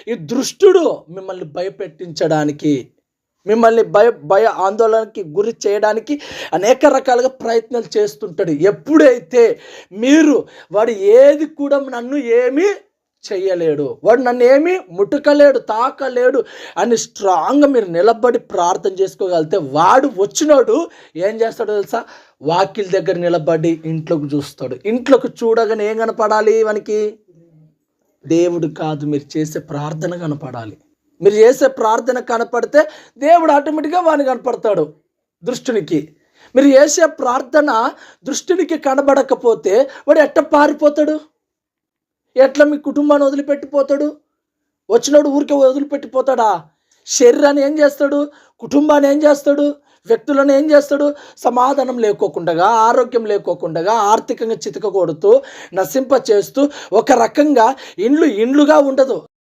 ఈ దుష్టుడు మిమ్మల్ని భయపెట్టించడానికి, మిమ్మల్ని భయ ఆందోళనకి గురి చేయడానికి అనేక రకాలుగా ప్రయత్నాలు చేస్తుంటాడు. ఎప్పుడైతే మీరు వాడు ఏది కూడా నన్ను ఏమీ చెయ్యలేడు, వాడు నన్ను ఏమీ ముట్టుకలేడు, తాకలేడు అని స్ట్రాంగ్గా మీరు నిలబడి ప్రార్థన చేసుకోగలిగితే, వాడు వచ్చినాడు ఏం చేస్తాడో తెలుసా? వాకిలి దగ్గర నిలబడి ఇంట్లోకి చూస్తాడు. ఇంట్లోకి చూడగానే ఏం కనపడాలి? వానికి దేవుడు కాదు, మీరు చేసే ప్రార్థన కనపడాలి. మీరు చేసే ప్రార్థన కనపడితే దేవుడు ఆటోమేటిక్గా వాడిని కనపడతాడు దుష్టునికి. మీరు చేసే ప్రార్థన దుష్టునికి కనబడకపోతే వాడు ఎట్ట పారిపోతాడు? ఎట్లా మీ కుటుంబాన్ని వదిలిపెట్టిపోతాడు? వచ్చినోడు ఊరికే వదిలిపెట్టిపోతాడా? శరీరాన్ని ఏం చేస్తాడు? కుటుంబాన్ని ఏం చేస్తాడు? వ్యక్తులను ఏం చేస్తాడు? సమాధానం లేకోకుండా, ఆరోగ్యం లేకోకుండా, ఆర్థికంగా చితక కొడుతూ, నశింప చేస్తూ, ఒక రకంగా ఇండ్లుగా ఉండదు.